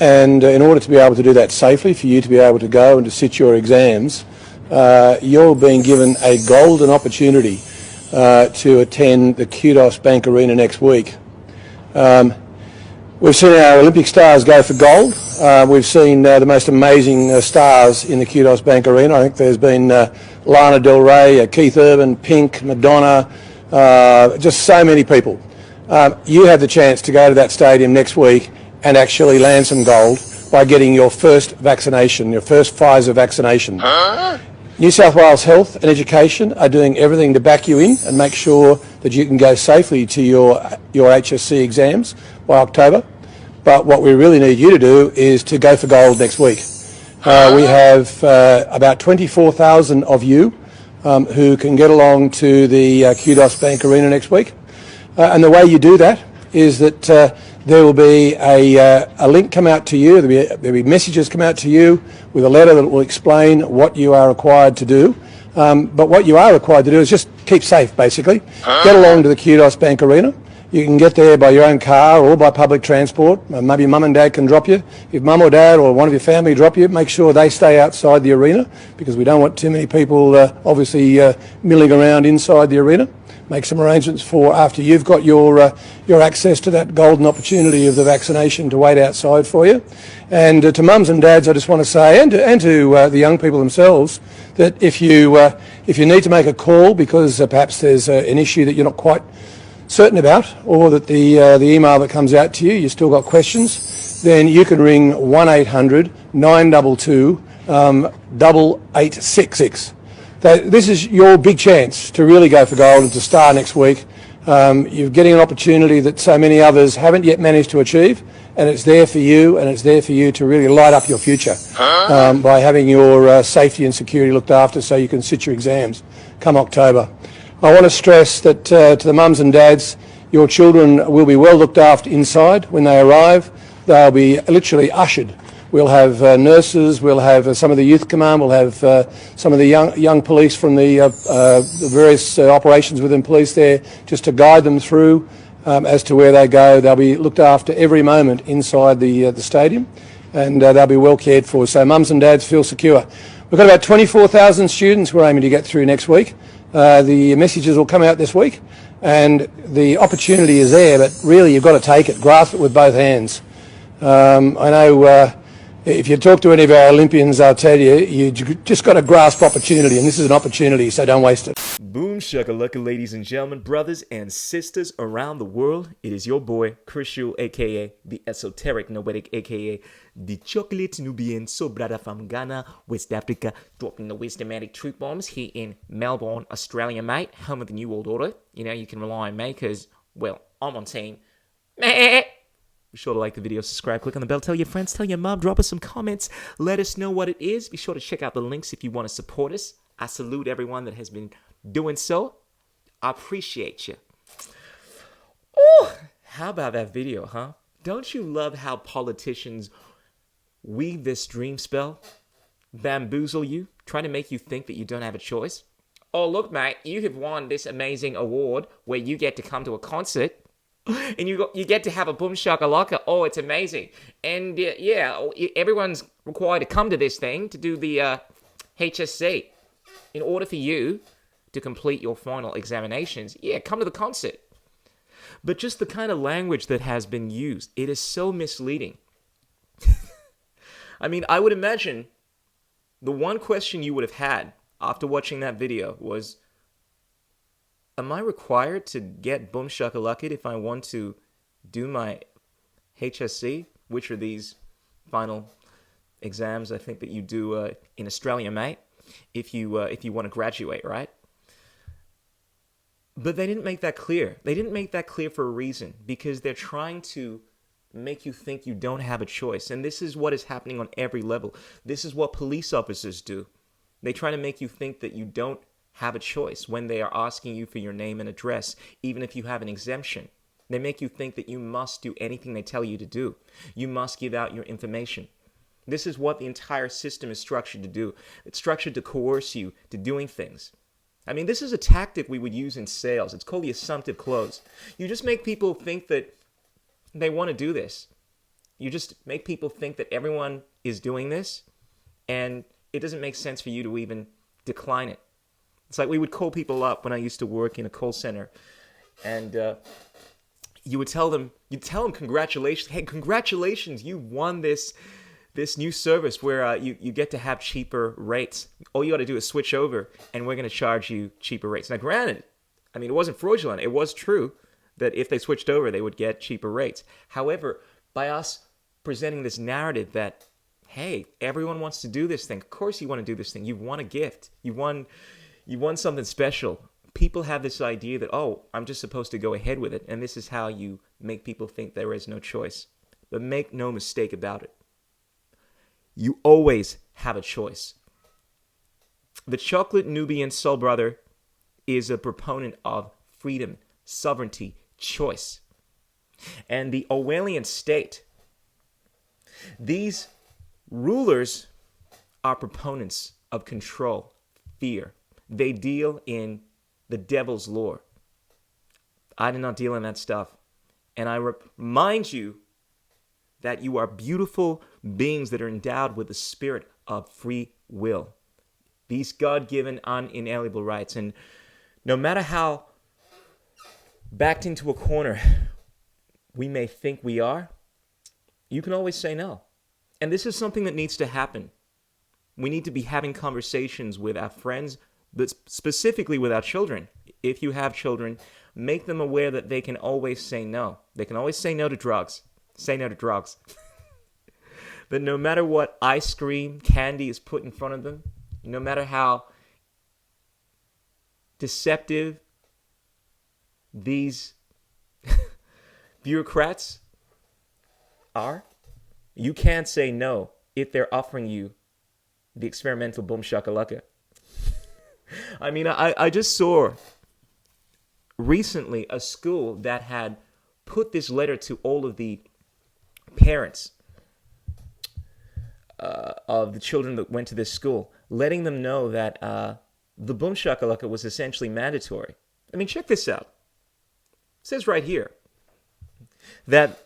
And in order to be able to do that safely, for you to be able to go and to sit your exams, you're being given a golden opportunity to attend the Kudos Bank Arena next week. We've seen our Olympic stars go for gold. We've seen the most amazing stars in the Kudos Bank Arena. I think there's been Lana Del Rey, Keith Urban, Pink, Madonna, just so many people. You have the chance to go to that stadium next week and actually land some gold by getting your first vaccination, your first Pfizer vaccination. New South Wales Health and Education are doing everything to back you in and make sure that you can go safely to your HSC exams by October. But what we really need you to do is to go for gold next week. We have about 24,000 of you who can get along to the Kudos Bank Arena next week. And the way you do that is that there will be a link come out to you, there'll be messages come out to you with a letter that will explain what you are required to do. But what you are required to do is just keep safe, basically. Get along to the Kudos Bank Arena. You can get there by your own car or by public transport. Maybe mum and dad can drop you. If mum or dad or one of your family drop you, make sure they stay outside the arena, because we don't want too many people obviously milling around inside the arena. Make some arrangements for after you've got your access to that golden opportunity of the vaccination to wait outside for you. And to mums and dads, I just want to say, and to the young people themselves, that if you need to make a call because perhaps there's an issue that you're not quite certain about, or that the email that comes out to you, you've still got questions, then you can ring 1-800-922-8866. This is your big chance to really go for gold and to star next week. You're getting an opportunity that so many others haven't yet managed to achieve, and it's there for you, and it's there for you to really light up your future by having your safety and security looked after so you can sit your exams come October. I want to stress that to the mums and dads, your children will be well looked after inside when they arrive. They'll be literally ushered. We'll have nurses, we'll have some of the youth command, we'll have some of the young police from the various operations within police there just to guide them through as to where they go. They'll be looked after every moment inside the stadium, and they'll be well cared for. So mums and dads, feel secure. We've got about 24,000 students we're aiming to get through next week. The messages will come out this week, and the opportunity is there, but really you've got to take it, grasp it with both hands. I know if you talk to any of our Olympians, I'll tell you, you just got to grasp opportunity, and this is an opportunity, so don't waste it. Boom shakalaka, ladies and gentlemen, brothers and sisters around the world. It is your boy, Christian, aka the Esoteric Noetic, aka the Chocolate Nubian Sobrada from Ghana, West Africa, dropping the wisdomatic truth bombs here in Melbourne, Australia, mate, home of the New World Order. You know, you can rely on me because, well, I'm on team. Meh. Be sure to like the video, subscribe, click on the bell, tell your friends, tell your mom, drop us some comments, let us know what it is. Be sure to check out the links if you want to support us. I salute everyone that has been doing so. I appreciate you. Oh, how about that video, huh? Don't you love how politicians weave this dream spell, bamboozle you, trying to make you think that you don't have a choice? Oh, look, mate, you have won this amazing award where you get to come to a concert. And you get to have a boom shakalaka. Oh, it's amazing. And yeah, everyone's required to come to this thing to do the HSC. In order for you to complete your final examinations, yeah, come to the concert. But just the kind of language that has been used, it is so misleading. I mean, I would imagine the one question you would have had after watching that video was, am I required to get boom shakalaka if I want to do my HSC, which are these final exams I think that you do in Australia, mate, if you want to graduate, right? But they didn't make that clear. They didn't make that clear for a reason, because they're trying to make you think you don't have a choice. And this is what is happening on every level. This is what police officers do. They try to make you think that you don't have a choice when they are asking you for your name and address, even if you have an exemption. They make you think that you must do anything they tell you to do. You must give out your information. This is what the entire system is structured to do. It's structured to coerce you to doing things. I mean, this is a tactic we would use in sales. It's called the assumptive close. You just make people think that they want to do this. You just make people think that everyone is doing this, and it doesn't make sense for you to even decline it. It's like we would call people up when I used to work in a call center, and you would tell them, congratulations, hey, congratulations, you won this new service where you get to have cheaper rates. All you got to do is switch over, and we're going to charge you cheaper rates. Now, granted, I mean, it wasn't fraudulent. It was true that if they switched over, they would get cheaper rates. However, by us presenting this narrative that, hey, everyone wants to do this thing. Of course you want to do this thing. You've won a gift. You won something special. People have this idea that, oh, I'm just supposed to go ahead with it. And this is how you make people think there is no choice. But make no mistake about it. You always have a choice. The chocolate Nubian soul brother is a proponent of freedom, sovereignty, choice. And the Orwellian state, these rulers are proponents of control, fear. They deal in the devil's lore. I do not deal in that stuff. And I remind you that you are beautiful beings that are endowed with the spirit of free will. These God-given, unalienable rights. And no matter how backed into a corner we may think we are, you can always say no. And this is something that needs to happen. We need to be having conversations with our friends, but specifically with our children. If you have children, make them aware that they can always say no. They can always say no to drugs. Say no to drugs. That no matter what ice cream, candy is put in front of them, no matter how deceptive these bureaucrats are, you can't say no if they're offering you the experimental boom shakalaka. I mean, I just saw recently a school that had put this letter to all of the parents of the children that went to this school, letting them know that the boom shakalaka was essentially mandatory. I mean, check this out. It says right here that,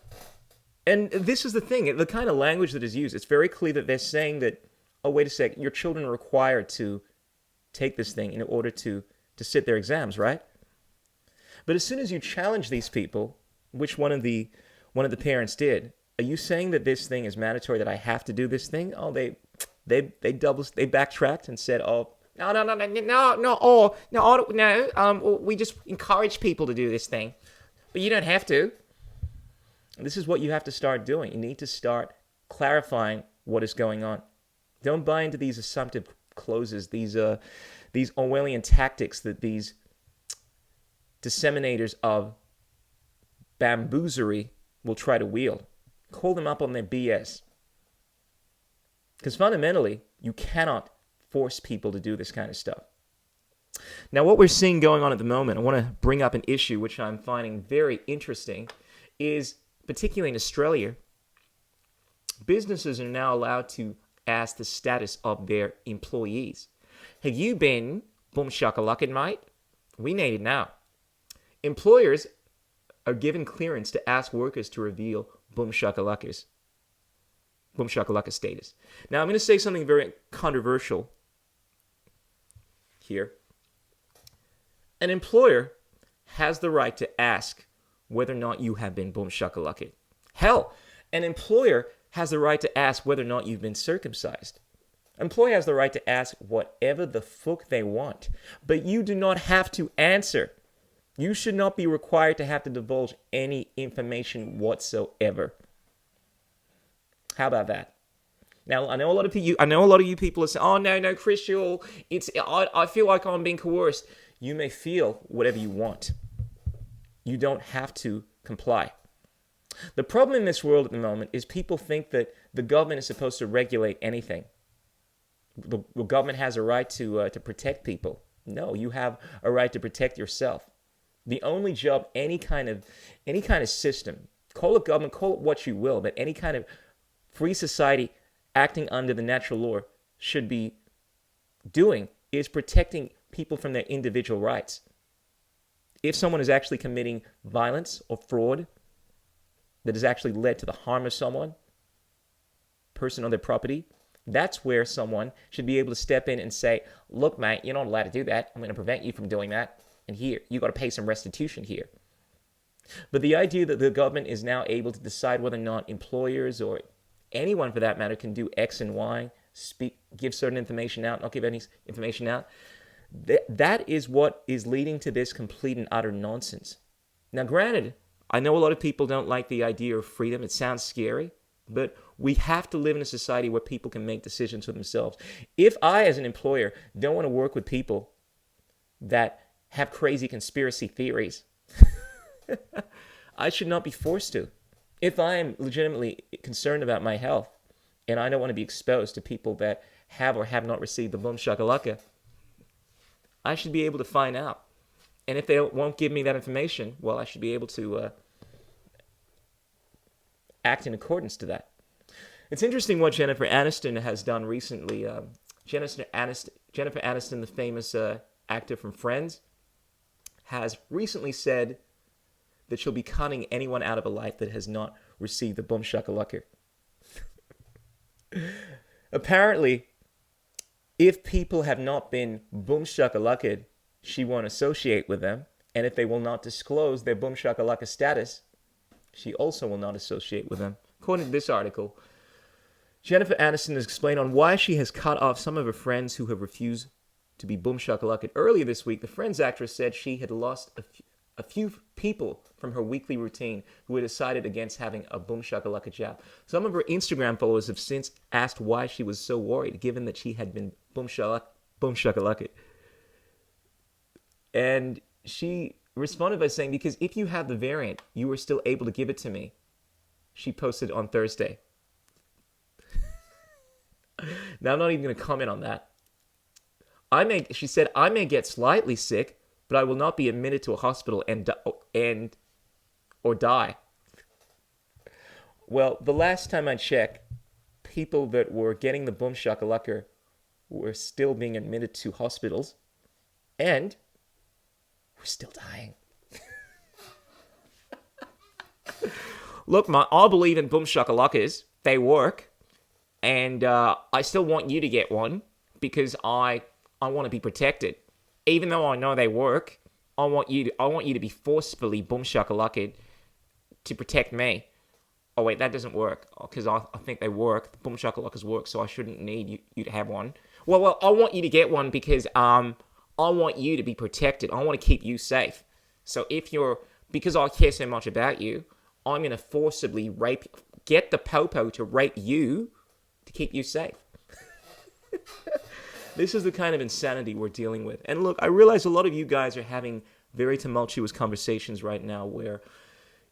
and this is the thing, the kind of language that is used, it's very clear that they're saying that, oh, wait a sec, your children are required to take this thing in order to sit their exams, right? But as soon as you challenge these people, which one of the parents did, are you saying that this thing is mandatory, that I have to do this thing? Oh, they backtracked and said, oh, no, we just encourage people to do this thing, but you don't have to. And this is what you have to start doing. You need to start clarifying what is going on. Don't buy into these assumptive clauses, these Orwellian tactics that these disseminators of bamboozlery will try to wield. Call them up on their BS. Because fundamentally, you cannot force people to do this kind of stuff. Now, what we're seeing going on at the moment, I want to bring up an issue which I'm finding very interesting, is particularly in Australia, businesses are now allowed to ask the status of their employees. Have you been boom shakalaka, mate? We need it now. Employers are given clearance to ask workers to reveal boom shakalaka status. Now, I'm going to say something very controversial here. An employer has the right to ask whether or not you have been boom shakalaka. Hell, an employer has the right to ask whether or not you've been circumcised. An employer has the right to ask whatever the fuck they want, but you do not have to answer. You should not be required to have to divulge any information whatsoever. How about that? Now, I know a lot of you people are saying, "Oh no, Chris, I feel like I'm being coerced." You may feel whatever you want. You don't have to comply. The problem in this world at the moment is people think that the government is supposed to regulate anything. The government has a right to protect people. No, you have a right to protect yourself. The only job any kind of system, call it government, call it what you will, that any kind of free society acting under the natural law should be doing is protecting people from their individual rights. If someone is actually committing violence or fraud that has actually led to the harm of someone, person on their property, that's where someone should be able to step in and say, look, mate, you're not allowed to do that. I'm going to prevent you from doing that. And here, you got to pay some restitution here. But the idea that the government is now able to decide whether or not employers or anyone for that matter can do X and Y, give certain information out, not give any information out, that is what is leading to this complete and utter nonsense. Now, granted, I know a lot of people don't like the idea of freedom. It sounds scary, but we have to live in a society where people can make decisions for themselves. If I, as an employer, don't want to work with people that have crazy conspiracy theories, I should not be forced to. If I am legitimately concerned about my health and I don't want to be exposed to people that have or have not received the boom shakalaka, I should be able to find out. And if they won't give me that information, well, I should be able to act in accordance to that. It's interesting what Jennifer Aniston has done recently. Jennifer Aniston, the famous actor from Friends, has recently said that she'll be cutting anyone out of her life that has not received the boom shakalaka. Apparently, if people have not been boom shakalaka'd, she won't associate with them. And if they will not disclose their boom shakalaka status, she also will not associate with them. According to this article, Jennifer Aniston has explained on why she has cut off some of her friends who have refused to be boom shakalaka'd. Earlier this week, the Friends actress said she had lost a few people from her weekly routine who had decided against having a boom shakalaka jab. Some of her Instagram followers have since asked why she was so worried, given that she had been boom shakalaka. And she responded by saying, because if you have the variant, you were still able to give it to me. She posted on Thursday. Now, I'm not even going to comment on that. She said, I may get slightly sick, but I will not be admitted to a hospital or die. Well, the last time I checked, people that were getting the boom shakalaka were still being admitted to hospitals, and we're still dying. Look, I believe in boom shakalakas. They work, and I still want you to get one because I want to be protected. Even though I know they work, I want you to be forcefully boom shakalaka'd to protect me. Oh wait, that doesn't work because I think they work. The boom shakalakas work, so I shouldn't need you to have one. Well, I want you to get one because I want you to be protected. I want to keep you safe. So because I care so much about you, I'm going to forcibly get the popo to rape you to keep you safe. This is the kind of insanity we're dealing with. And look, I realize a lot of you guys are having very tumultuous conversations right now where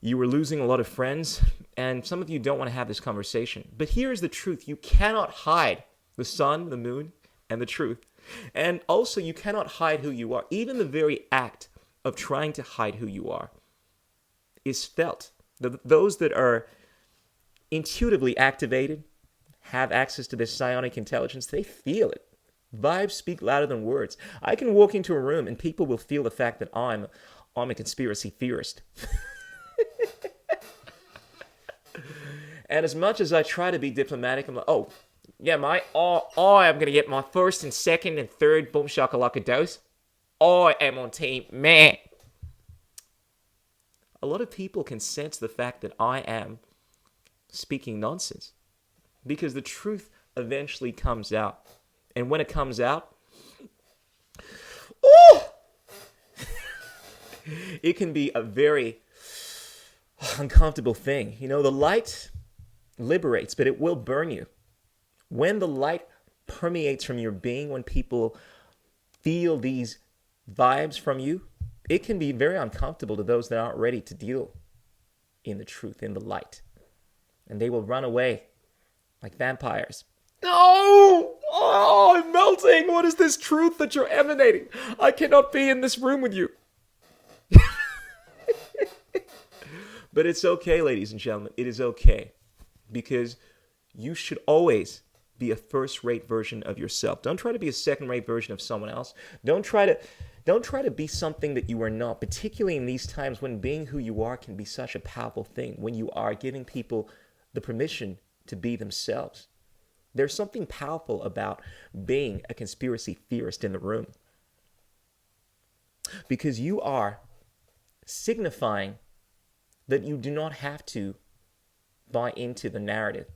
you are losing a lot of friends, and some of you don't want to have this conversation. But here's the truth. You cannot hide the sun, the moon, and the truth. And also, you cannot hide who you are. Even the very act of trying to hide who you are is felt. Those that are intuitively activated, have access to this psionic intelligence, they feel it. Vibes speak louder than words. I can walk into a room and people will feel the fact that I'm a conspiracy theorist. And as much as I try to be diplomatic, I'm like, oh, yeah, mate, I'm going to get my first and second and third boom shakalaka dose. I am on team man. A lot of people can sense the fact that I am speaking nonsense because the truth eventually comes out. And when it comes out, it can be a very uncomfortable thing. You know, the light liberates, but it will burn you. When the light permeates from your being, when people feel these vibes from you, it can be very uncomfortable to those that aren't ready to deal in the truth, in the light. And they will run away like vampires. No! Oh, I'm melting. What is this truth that you're emanating? I cannot be in this room with you. But it's okay, ladies and gentlemen. It is okay. Because you should always be a first-rate version of yourself. Don't try to be a second-rate version of someone else. Don't try to be something that you are not, particularly in these times when being who you are can be such a powerful thing, when you are giving people the permission to be themselves. There's something powerful about being a conspiracy theorist in the room, because you are signifying that you do not have to buy into the narrative,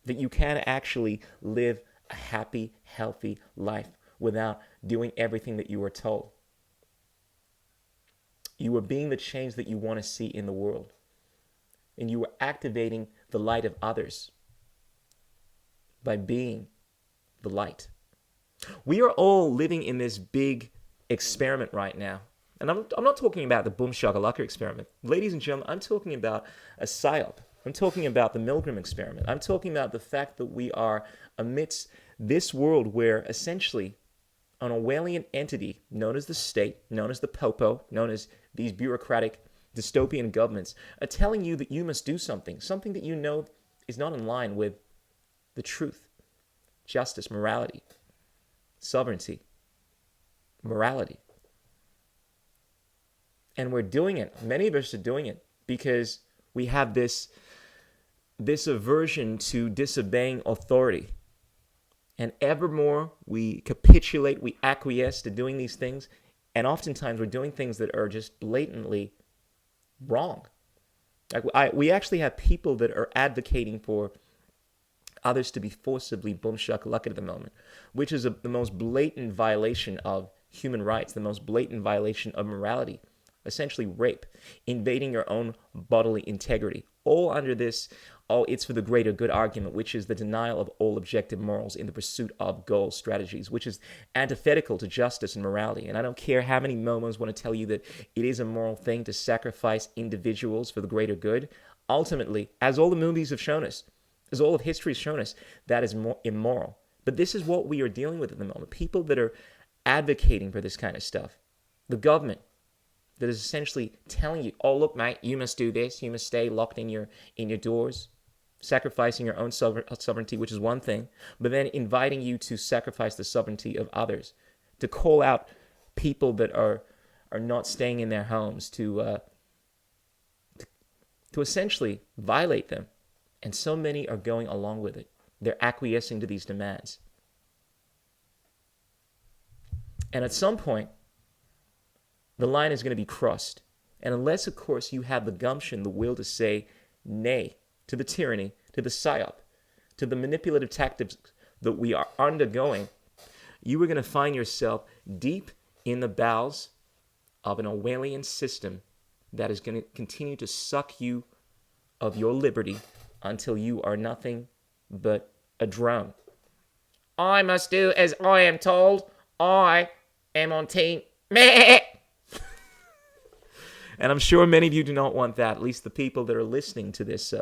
that you can actually live a happy, healthy life without doing everything that you were told. You are being the change that you want to see in the world, and you are activating the light of others by being the light. We are all living in this big experiment right now. And I'm not talking about the boom shakalaka experiment. Ladies and gentlemen, I'm talking about a psyop. I'm talking about the Milgram experiment. I'm talking about the fact that we are amidst this world where essentially an Orwellian entity known as the state, known as the popo, known as these bureaucratic dystopian governments are telling you that you must do something that you know is not in line with the truth, justice, morality, sovereignty, morality. And we're doing it. Many of us are doing it because we have this aversion to disobeying authority. And evermore we capitulate, we acquiesce to doing these things. And oftentimes we're doing things that are just blatantly wrong. Like we actually have people that are advocating for others to be forcibly boom shakalaka at the moment, which is the most blatant violation of human rights, the most blatant violation of morality. Essentially rape, invading your own bodily integrity, all under this, it's for the greater good argument, which is the denial of all objective morals in the pursuit of goals, strategies, which is antithetical to justice and morality. And I don't care how many momos want to tell you that it is a moral thing to sacrifice individuals for the greater good. Ultimately, as all the movies have shown us, as all of history has shown us, that is more immoral. But this is what we are dealing with at the moment. People that are advocating for this kind of stuff. The government that is essentially telling you, oh, look, mate, you must do this. You must stay locked in your doors, sacrificing your own sovereignty, which is one thing, but then inviting you to sacrifice the sovereignty of others, to call out people that are not staying in their homes, to essentially violate them. And so many are going along with it. They're acquiescing to these demands. And at some point, the line is going to be crossed. And unless, of course, you have the gumption, the will to say nay to the tyranny, to the psyop, to the manipulative tactics that we are undergoing, you are going to find yourself deep in the bowels of an Orwellian system that is going to continue to suck you of your liberty until you are nothing but a drone. I must do as I am told. I am on team meh. And I'm sure many of you do not want that, at least the people that are listening to this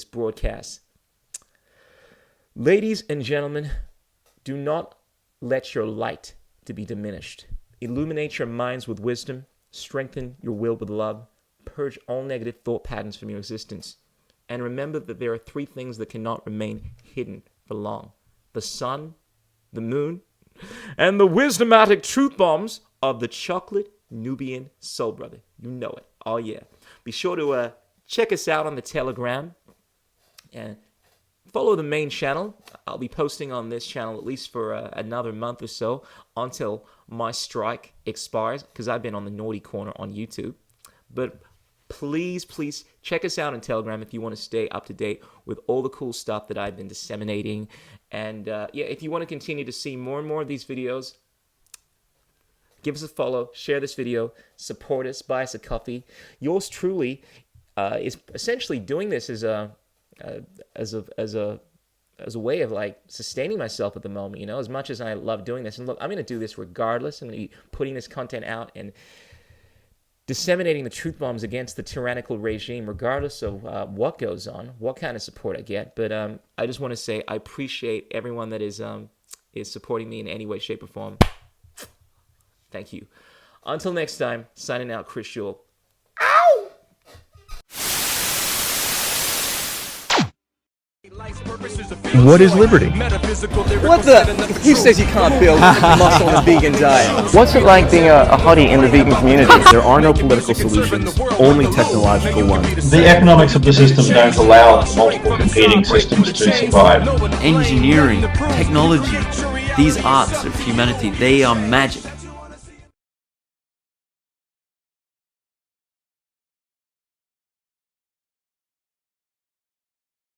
broadcast. Ladies and gentlemen, do not let your light to be diminished. Illuminate your minds with wisdom, strengthen your will with love, purge all negative thought patterns from your existence. And remember that there are three things that cannot remain hidden for long: the sun, the moon, and the wisdomatic truth bombs of the chocolate Nubian soul brother. You know it. Oh yeah. Be sure to check us out on the Telegram and follow the main channel. I'll be posting on this channel at least for another month or so until my strike expires, because I've been on the naughty corner on YouTube. But please check us out on Telegram if you want to stay up to date with all the cool stuff that I've been disseminating. And if you want to continue to see more and more of these videos, give us a follow, share this video, support us, buy us a coffee. Yours truly is essentially doing this as a way of like sustaining myself at the moment. You know, as much as I love doing this, and look, I'm going to do this regardless. I'm going to be putting this content out and disseminating the truth bombs against the tyrannical regime, regardless of what goes on, what kind of support I get. But I just want to say I appreciate everyone that is supporting me in any way, shape, or form. Thank you. Until next time, signing out, Chris Jewell. Ow! Life's purpose is a What is liberty? What the? Who says you can't build muscle on a vegan diet? What's it like being a hottie in the vegan community? There are no political solutions, only technological ones. The economics of the system don't allow multiple competing systems to survive. Engineering, technology, these arts of humanity, they are magic.